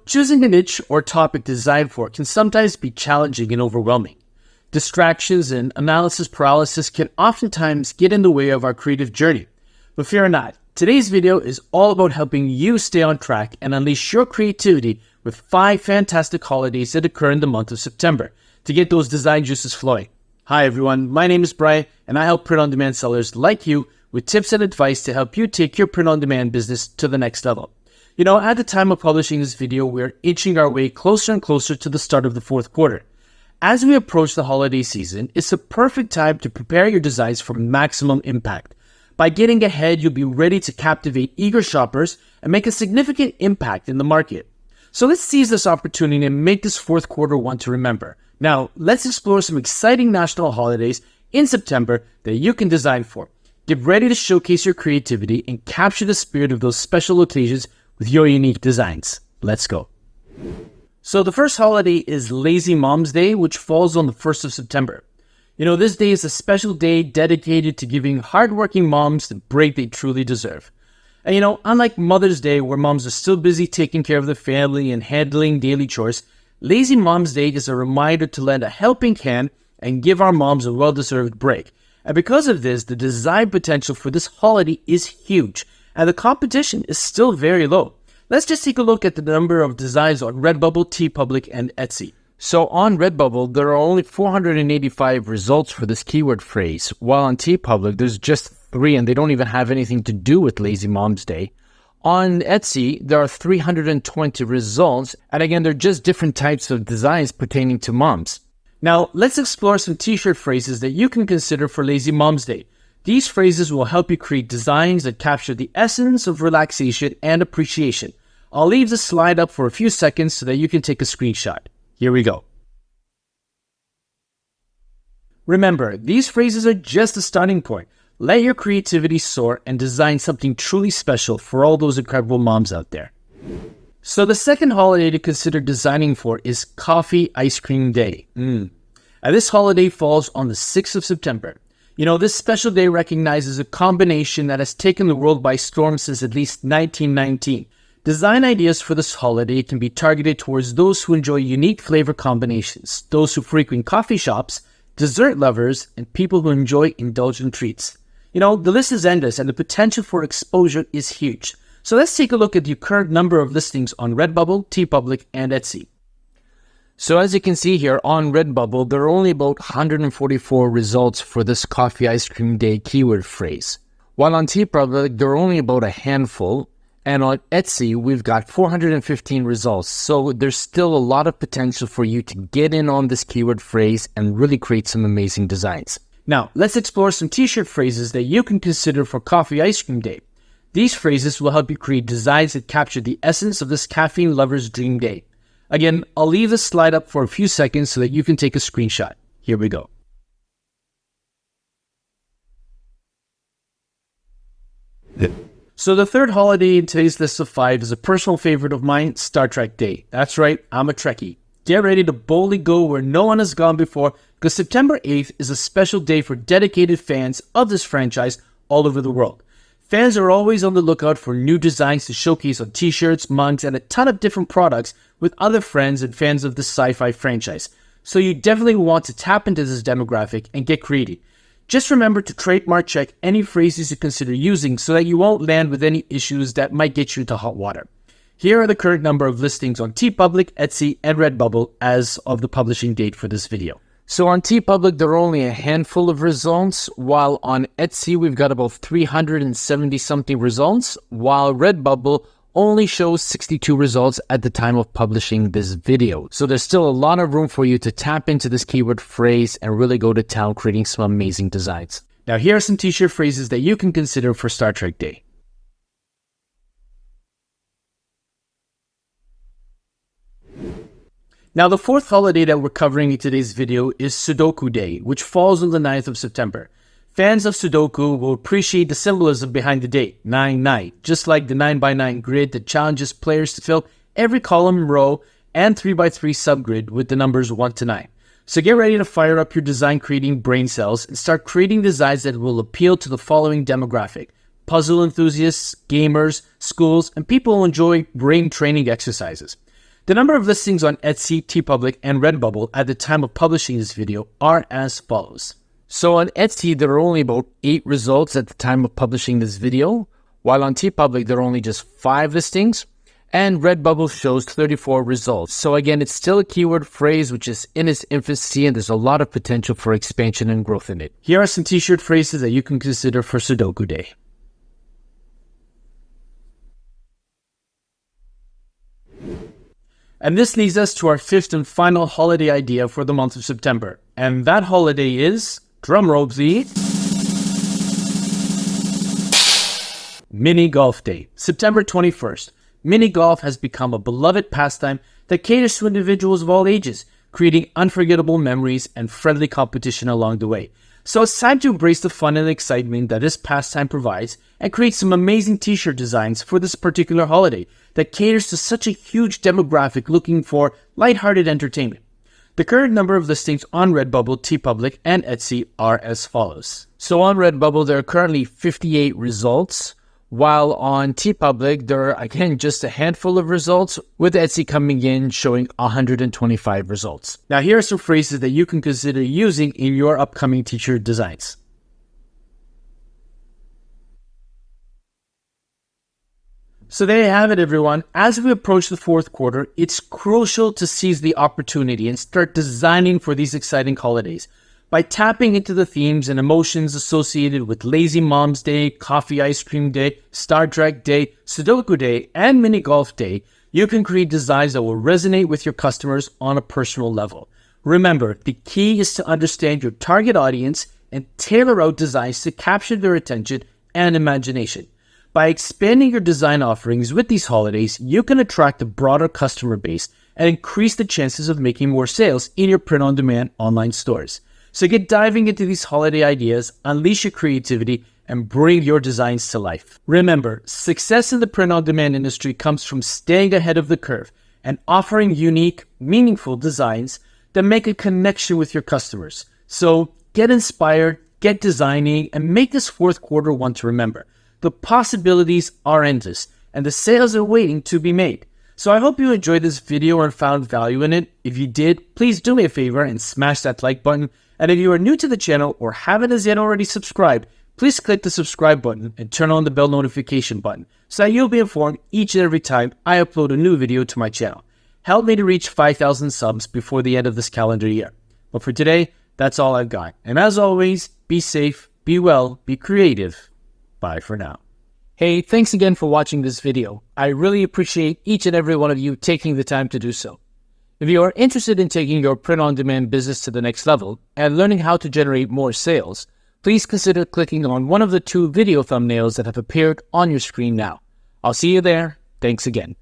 Choosing a niche or topic to design for can sometimes be challenging and overwhelming. Distractions and analysis paralysis can oftentimes get in the way of our creative journey. But fear not, today's video is all about helping you stay on track and unleash your creativity with 5 fantastic holidays that occur in the month of September to get those design juices flowing. Hi everyone, my name is Brian and I help print-on-demand sellers like you with tips and advice to help you take your print-on-demand business to the next level. At the time of publishing this video, we're inching our way closer and closer to the start of the fourth quarter. As we approach the holiday season, it's a perfect time to prepare your designs for maximum impact. By getting ahead, you'll be ready to captivate eager shoppers and make a significant impact in the market. So let's seize this opportunity and make this fourth quarter one to remember. Now, let's explore some exciting national holidays in September that you can design for. Get ready to showcase your creativity and capture the spirit of those special occasions with your unique designs. Let's go. So the first holiday is Lazy Mom's Day, which falls on the 1st of September. This day is a special day dedicated to giving hardworking moms the break they truly deserve. And unlike Mother's Day, where moms are still busy taking care of the family and handling daily chores, Lazy Mom's Day is a reminder to lend a helping hand and give our moms a well-deserved break. And because of this, the design potential for this holiday is huge, and the competition is still very low. Let's just take a look at the number of designs on Redbubble, TeePublic, and Etsy. So on Redbubble, there are only 485 results for this keyword phrase, while on TeePublic, there's just 3 and they don't even have anything to do with Lazy Mom's Day. On Etsy, there are 320 results, and again, they're just different types of designs pertaining to moms. Now, let's explore some t-shirt phrases that you can consider for Lazy Mom's Day. These phrases will help you create designs that capture the essence of relaxation and appreciation. I'll leave the slide up for a few seconds so that you can take a screenshot. Here we go. Remember, these phrases are just a starting point. Let your creativity soar and design something truly special for all those incredible moms out there. So the second holiday to consider designing for is Coffee Ice Cream Day. And this holiday falls on the 6th of September. This special day recognizes a combination that has taken the world by storm since at least 1919. Design ideas for this holiday can be targeted towards those who enjoy unique flavor combinations, those who frequent coffee shops, dessert lovers, and people who enjoy indulgent treats. The list is endless and the potential for exposure is huge. So let's take a look at the current number of listings on Redbubble, TeePublic, and Etsy. So as you can see here on Redbubble, there are only about 144 results for this Coffee Ice Cream Day keyword phrase. While on TeePublic, there are only about a handful, and on Etsy, we've got 415 results. So there's still a lot of potential for you to get in on this keyword phrase and really create some amazing designs. Now, let's explore some t-shirt phrases that you can consider for Coffee Ice Cream Day. These phrases will help you create designs that capture the essence of this caffeine lover's dream day. Again, I'll leave the slide up for a few seconds so that you can take a screenshot. Here we go. So the third holiday in today's list of 5 is a personal favorite of mine, Star Trek Day. That's right, I'm a Trekkie. Get ready to boldly go where no one has gone before, because September 8th is a special day for dedicated fans of this franchise all over the world. Fans are always on the lookout for new designs to showcase on t-shirts, mugs, and a ton of different products with other friends and fans of the sci-fi franchise. So you definitely want to tap into this demographic and get creative. Just remember to trademark check any phrases you consider using so that you won't land with any issues that might get you into hot water. Here are the current number of listings on TeePublic, Etsy, and Redbubble as of the publishing date for this video. So on TeePublic, there are only a handful of results, while on Etsy, we've got about 370-something results, while Redbubble only shows 62 results at the time of publishing this video. So there's still a lot of room for you to tap into this keyword phrase and really go to town creating some amazing designs. Now here are some t-shirt phrases that you can consider for Star Trek Day. Now, the fourth holiday that we're covering in today's video is Sudoku Day, which falls on the 9th of September. Fans of Sudoku will appreciate the symbolism behind the date, 9-9, just like the 9x9 grid that challenges players to fill every column, row, and 3x3 subgrid with the numbers 1 to 9. So get ready to fire up your design creating brain cells and start creating designs that will appeal to the following demographic: puzzle enthusiasts, gamers, schools, and people who enjoy brain training exercises. The number of listings on Etsy, TeePublic, and Redbubble at the time of publishing this video are as follows. So on Etsy, there are only about 8 results at the time of publishing this video, while on TeePublic, there are only just 5 listings, and Redbubble shows 34 results. So again, it's still a keyword phrase which is in its infancy, and there's a lot of potential for expansion and growth in it. Here are some t-shirt phrases that you can consider for Sudoku Day. And this leads us to our 5th and final holiday idea for the month of September. And that holiday is, drumroll please, Mini Golf Day, September 21st. Mini golf has become a beloved pastime that caters to individuals of all ages, creating unforgettable memories and friendly competition along the way. So it's time to embrace the fun and excitement that this pastime provides and create some amazing t-shirt designs for this particular holiday that caters to such a huge demographic looking for lighthearted entertainment. The current number of listings on Redbubble, TeePublic, and Etsy are as follows. So on Redbubble, there are currently 58 results, while on TeePublic, there are, again, just a handful of results, with Etsy coming in showing 125 results. Now, here are some phrases that you can consider using in your upcoming t-shirt designs. So there you have it, everyone. As we approach the 4th quarter, it's crucial to seize the opportunity and start designing for these exciting holidays. By tapping into the themes and emotions associated with Lazy Mom's Day, Coffee Ice Cream Day, Star Trek Day, Sudoku Day, and Mini Golf Day, you can create designs that will resonate with your customers on a personal level. Remember, the key is to understand your target audience and tailor out designs to capture their attention and imagination. By expanding your design offerings with these holidays, you can attract a broader customer base and increase the chances of making more sales in your print-on-demand online stores. So get diving into these holiday ideas, unleash your creativity, and bring your designs to life. Remember, success in the print-on-demand industry comes from staying ahead of the curve and offering unique, meaningful designs that make a connection with your customers. So get inspired, get designing, and make this 4th quarter one to remember. The possibilities are endless, and the sales are waiting to be made. So I hope you enjoyed this video and found value in it. If you did, please do me a favor and smash that like button. And if you are new to the channel or haven't as yet already subscribed, please click the subscribe button and turn on the bell notification button so that you'll be informed each and every time I upload a new video to my channel. Help me to reach 5,000 subs before the end of this calendar year. But for today, that's all I've got. And as always, be safe, be well, be creative. Bye for now. Hey, thanks again for watching this video. I really appreciate each and every one of you taking the time to do so. If you are interested in taking your print-on-demand business to the next level and learning how to generate more sales, please consider clicking on one of the 2 video thumbnails that have appeared on your screen now. I'll see you there. Thanks again.